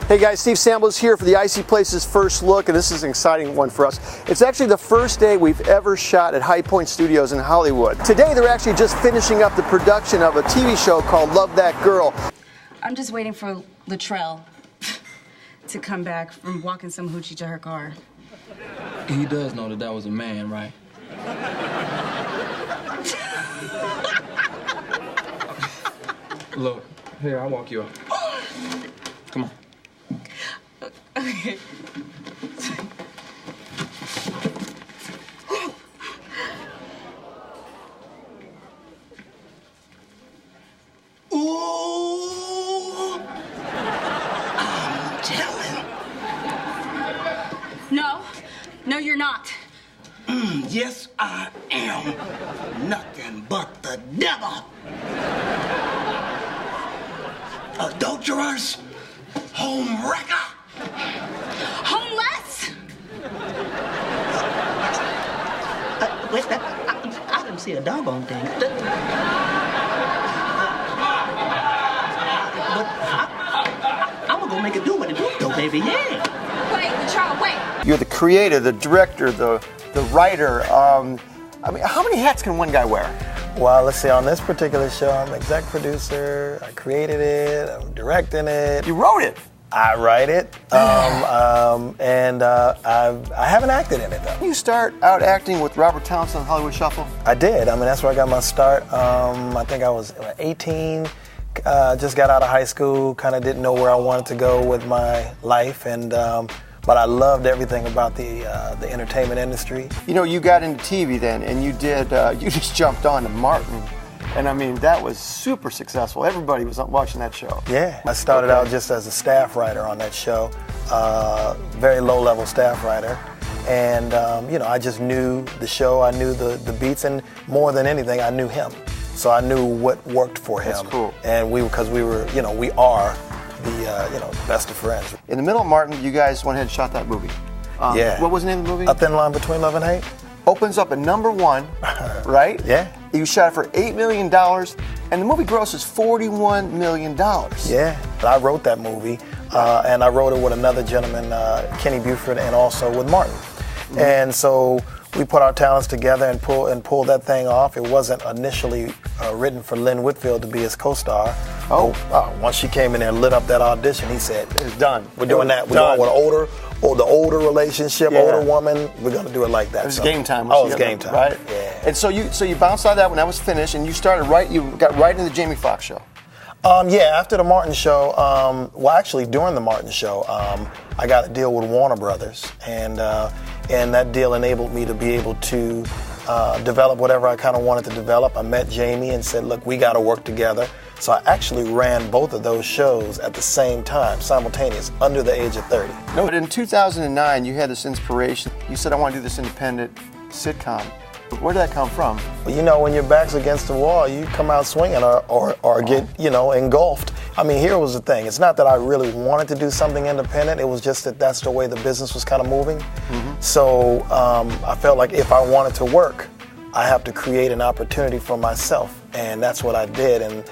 Hey guys, Steve Sambles here for the Icy Places First Look, and this is an exciting one for us. It's actually the first day we've ever shot at High Point Studios in Hollywood. Today they're actually just finishing up the production of a TV show called Love That Girl. I'm just waiting for Latrell to come back from walking some hoochie to her car. He does know that was a man, right? Look, here, I'll walk you up. Come on. Okay. Ooh, I'm telling. No, you're not. Yes, I am. Nothing but the devil. Adulterers, home wrecker. Homeless? Wait, I didn't see a doggone thing. But I'm gonna go make it do what it do, though, baby, yeah. Wait, Latrell, wait. You're the creator, the director, the writer. I mean, how many hats can one guy wear? Well, let's see, on this particular show, I'm exec producer, I created it, I'm directing it. You wrote it. I write it, and I haven't acted in it, though. You start out acting with Robert Townsend on Hollywood Shuffle? I did. I mean, that's where I got my start. I think I was 18, just got out of high school, kind of didn't know where I wanted to go with my life, and but I loved everything about the entertainment industry. You know, you got into TV then, and you did, you just jumped on to Martin. And I mean, that was super successful. Everybody was watching that show. Yeah, I started out just as a staff writer on that show, very low-level staff writer. And, you know, I just knew the show, I knew the beats, and more than anything, I knew him. So I knew what worked for him. That's cool. And because we were, you know, we are the, you know, best of friends. In the middle of Martin, you guys went ahead and shot that movie. Yeah. What was the name of the movie? A Thin Line Between Love and Hate. Opens up at #1, right? Yeah. You shot it for $8 million, and the movie grosses $41 million. Yeah, I wrote that movie, and I wrote it with another gentleman, Kenny Buford, and also with Martin. Mm-hmm. And so we put our talents together and pulled that thing off. It wasn't initially written for Lynn Whitfield to be his co-star. Once she came in there and lit up that audition, he said, "It's done. We're doing that. We're going with the older relationship, older woman. We're going to do it like that." It was game time. Oh, it was game time, right? Yeah. And so you bounced out of that when that was finished, and you started you got right into the Jamie Foxx show. Yeah, after the Martin show, well, actually during the Martin show, I got a deal with Warner Brothers, and that deal enabled me to be able to develop whatever I kind of wanted to develop. I met Jamie and said, look, we got to work together. So I actually ran both of those shows at the same time, simultaneous, under the age of 30. No, but in 2009, you had this inspiration. You said, I want to do this independent sitcom. Where did that come from? Well, you know, when your back's against the wall, you come out swinging or get, you know, engulfed. I mean, here was the thing. It's not that I really wanted to do something independent. It was just that that's the way the business was kind of moving. Mm-hmm. So I felt like if I wanted to work, I have to create an opportunity for myself. And that's what I did. And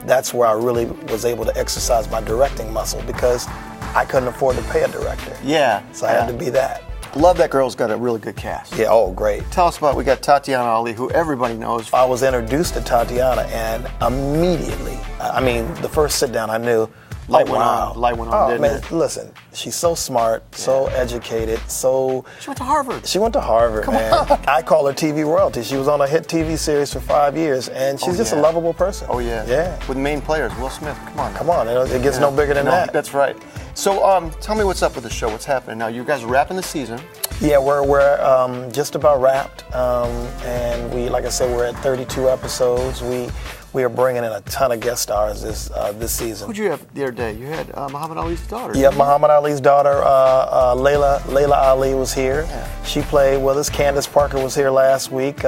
that's where I really was able to exercise my directing muscle because I couldn't afford to pay a director. Yeah. So I had to be that. Love That Girl's got a really good cast. Yeah, oh, great. Tell us about, we got Tatyana Ali, who everybody knows. I was introduced to Tatyana, and immediately, I mean, the first sit down I knew, Light went on, didn't it? Listen, she's so smart, so educated, so... She went to Harvard. She went to Harvard, man. I call her TV royalty. She was on a hit TV series for 5 years, and she's just a lovable person. Oh, yeah. Yeah. With main players, Will Smith, come on. Come on, it gets no bigger than that. That's right. So tell me what's up with the show, what's happening now? You guys are wrapping the season. Yeah, we're just about wrapped, and we, like I said, we're at 32 episodes. We are bringing in a ton of guest stars this season. Who'd you have the other day? You had Muhammad Ali's daughter. Yeah, Muhammad Ali's daughter, Layla Ali was here. Yeah. She played with us. Candace Parker was here last week.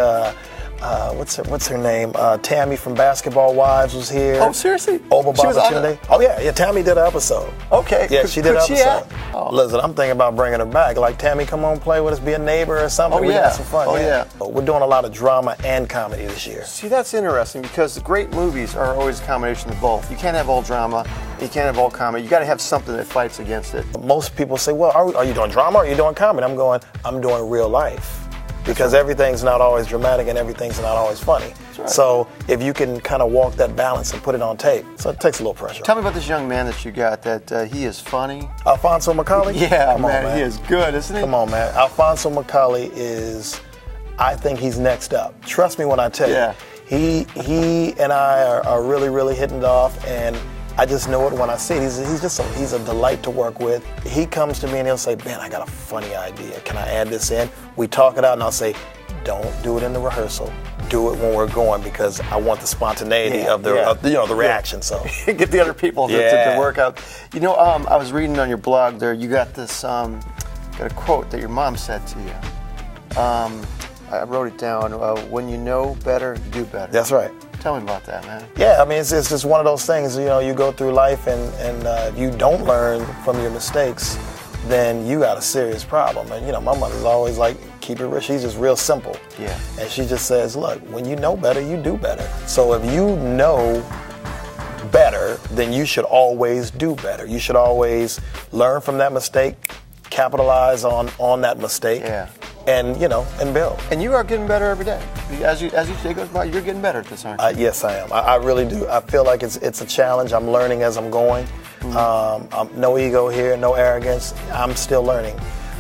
What's her name? Tammy from Basketball Wives was here. Oh, seriously? Oba Babatunde. Oh yeah, Tammy did an episode. Okay. Yeah, she did an episode. Listen, I'm thinking about bringing her back. Like, Tammy, come on, play with us, be a neighbor or something. Oh, we got some fun. Oh, yeah. We're doing a lot of drama and comedy this year. See, that's interesting because the great movies are always a combination of both. You can't have all drama You can't have all comedy. You got to have something that fights against it. Most people say, well, are you doing drama or are you doing comedy? I'm doing real life. Because everything's not always dramatic and everything's not always funny. Right. So if you can kind of walk that balance and put it on tape, so it takes a little pressure. Tell me about this young man that you got, that he is funny. Alphonso McAuley? Yeah, Come on, man. he is good, isn't he? Come on, man. Alphonso McAuley I think he's next up. Trust me when I tell you. He and I are really, really hitting it off, and I just know it when I see it. He's a delight to work with. He comes to me and he'll say, "Ben, I got a funny idea. Can I add this in?" We talk it out and I'll say, "Don't do it in the rehearsal. Do it when we're going because I want the spontaneity of the reaction." So get the other people to work out. You know, I was reading on your blog there. You got this got a quote that your mom said to you. I wrote it down. When you know better, you do better. That's right. Tell me about that, man. Yeah, I mean, it's just one of those things, you go through life and if you don't learn from your mistakes, then you got a serious problem. And, my mother's always like, keep it real. She's just real simple. Yeah. And she just says, look, when you know better, you do better. So if you know better, then you should always do better. You should always learn from that mistake, capitalize on that mistake. Yeah. And and build. And you are getting better every day. As each day goes by, you're getting better at this, aren't you? Yes, I am. I really do. I feel like it's a challenge. I'm learning as I'm going. No ego here, no arrogance. I'm still learning.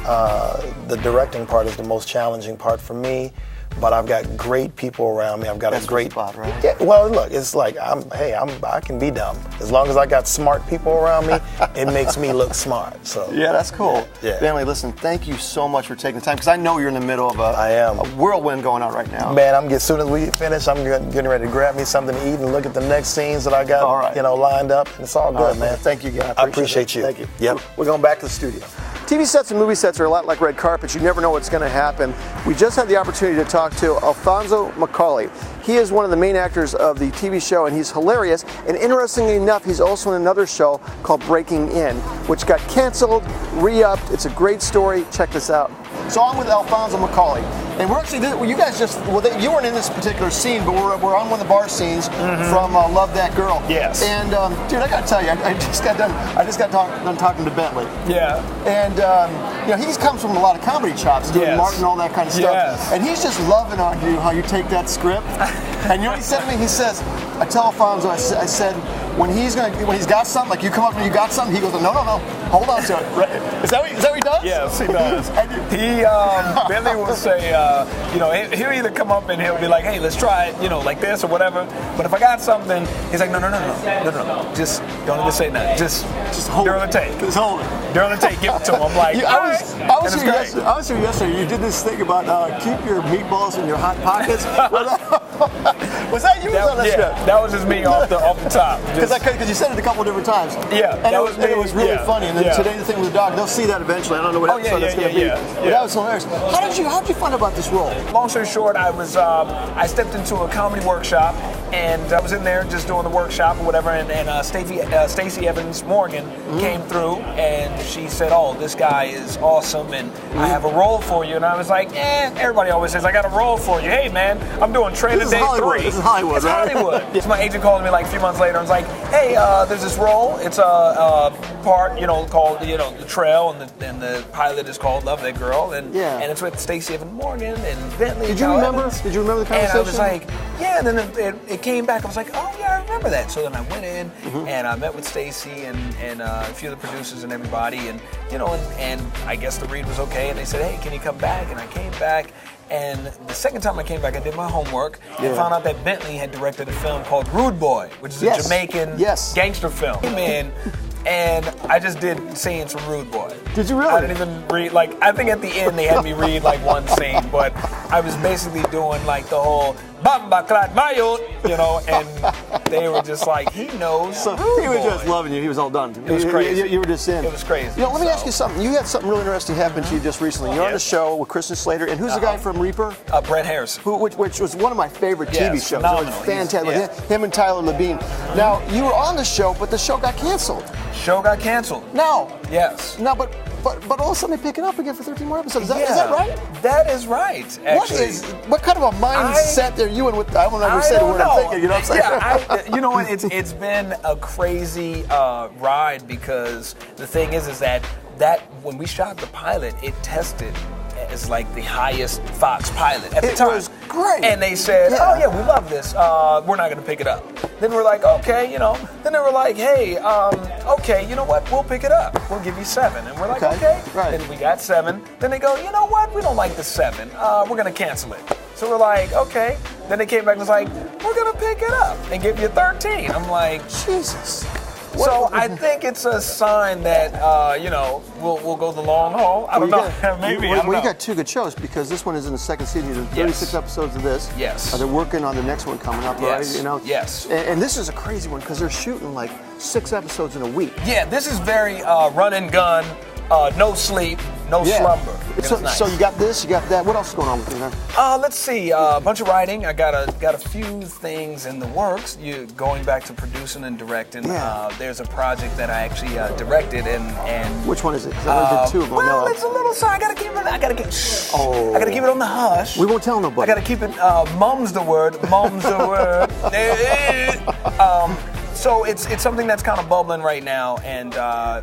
The directing part is the most challenging part for me. But I've got great people around me. I've got That's a great spot, right? Yeah. Well, look, it's like I can be dumb as long as I got smart people around me. It makes me look smart. So yeah, that's cool. Yeah. Bentley, listen, thank you so much for taking the time because I know you're in the middle of a whirlwind going on right now. Man, as soon as we finish, I'm getting ready to grab me something to eat and look at the next scenes that I got, lined up. And it's all good, man. Thank you, again. I appreciate you. Thank you. Yep. We're going back to the studio. TV sets and movie sets are a lot like red carpets. You never know what's going to happen. We just had the opportunity to talk to Alphonso McAuley. He is one of the main actors of the TV show, and he's hilarious. And interestingly enough, he's also in another show called Breaking In, which got canceled, re-upped. It's a great story. Check this out. So I'm with Alphonso McAuley, and we're actually, you guys you weren't in this particular scene, but we're on one of the bar scenes from Love That Girl. Yes. And dude, I gotta tell you, I just got done talking to Bentley. Yeah. And he comes from a lot of comedy chops, doing Martin and all that kind of stuff. Yes. And he's just loving on you, how you take that script. And you know what he said to me? He says, I tell Alphonso, I said, when he's got something, like you come up and you got something, he goes, no, hold on to it. Right. Is that what he does? Yes, he does. Bentley will say, he'll either come up and he'll be like, hey, let's try it, like this or whatever. But if I got something, he's like, no. Just don't even say nothing. Just hold during the take. Just hold it. During the take, give it to him. I'm like, I was here yesterday. You did this thing about keep your meatballs in your hot pockets. Was that you? That was just me off the top. Because you said it a couple of different times. Yeah, and it was really funny. And then today the thing with the dog, they'll see that eventually. I don't know what episode it's going to be. But that was hilarious. How did you find out about this role? Long story short, I stepped into a comedy workshop, and I was in there just doing the workshop or whatever, and Stacey Evans Morgan came through, and she said, "Oh, this guy is awesome, and I have a role for you." And I was like, everybody always says, "I got a role for you." Hey, man, I'm doing Training Day 3. This is Hollywood, it's right? Hollywood. So my agent called me like a few months later and was like, "Hey, there's this role. It's a part, called The Trail, and the pilot is called Love That Girl, and it's with Stacey Evans Morgan and Bentley." Did you remember the conversation? And I was like, and then it came back. I was like, oh yeah, I remember that. So then I went in and I met with Stacey and a few of the producers and everybody, and and I guess the read was okay. And they said, hey, can you come back? And I came back. And the second time I came back, I did my homework and found out that Bentley had directed a film called Rude Boy, which is a Jamaican gangster film. And I just did scenes from Rude Boy. Did you really? I didn't even read, I think at the end they had me read one scene, but I was basically doing the whole Bamba Clat Mayo, and they were just like, he knows. So he was just loving you. He was all done. It was crazy. You were just in. It was crazy. Let me ask you something. You had something really interesting happen to you just recently. You're on the show with Kristen Slater, and who's the guy from Reaper? Brett Harrison. Which was one of my favorite TV shows. Phenomenal. It was fantastic. Him and Tyler Labine. Now, you were on the show, but the show got canceled. Show got canceled. No. Yes. No, but But all of a sudden they pick it up again for 13 more episodes. Is that right? That is right. Actually, what kind of a mindset are you in with? I won't ever say the word I'm thinking. You know what I'm saying? You know what? It's been a crazy ride because the thing is that when we shot the pilot, it tested as like the highest Fox pilot at the time. It was great. And they said, oh yeah, we love this. We're not going to pick it up. Then we're like, okay, you know. Then they were like, hey, okay, you know what? We'll pick it up. We'll give you 7. And we're like, okay. Right. Then we got 7. Then they go, you know what? We don't like the 7. We're going to cancel it. So we're like, okay. Then they came back and was like, we're going to pick it up and give you 13. I'm like, Jesus. So I think it's a sign that we'll go the long haul. I don't know. Maybe. I don't know. You got 2 good shows because this one is in the 2nd season. There's 36 episodes of this. Yes. They're working on the next one coming up, right? Yes. You know. Yes. And this is a crazy one because they're shooting like 6 episodes in a week. Yeah. This is very run and gun, no sleep, no slumber. So, nice. So you got this, you got that. What else is going on with you, man? Let's see. A bunch of writing. I got a few things in the works. Going back to producing and directing. Yeah. There's a project that I actually directed and. Which one is it? Because I did 2 of them. Well, it's a little. So I gotta keep it. I gotta keep it on the hush. We won't tell nobody. I gotta keep it. Mum's the word. Mum's the word. So it's something that's kind of bubbling right now, and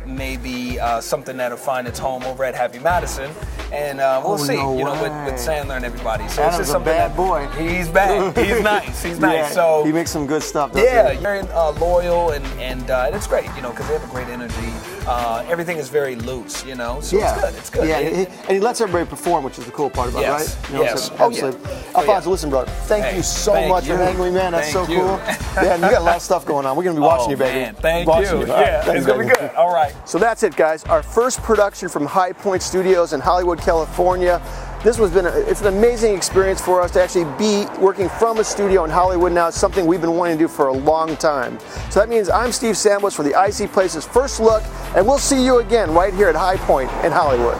maybe something that'll find its home over at Happy Madison, and we'll see. No with Sandler and everybody. So Adam's it's just something a bad boy. He's bad. He's nice. He's nice. Yeah, so he makes some good stuff. Yeah, very loyal, and it's great. Because they have a great energy. Everything is very loose. So it's good. It's good. Yeah, and he lets everybody perform, which is the cool part about it, right? Yes. Absolutely. Alphonso, listen, brother. Thank you so much for hanging with me, man. That's so cool. Man, you got a lot of stuff going on. We're gonna be watching you, baby. Man, thank watching you. Right. Yeah, Thanks, it's gonna be good. All right. So that's it, guys. Our first production from High Point Studios in Hollywood, California. This has been it's an amazing experience for us to actually be working from a studio in Hollywood now. It's something we've been wanting to do for a long time. So that means I'm Steve Sambos for the IC Places First Look, and we'll see you again right here at High Point in Hollywood.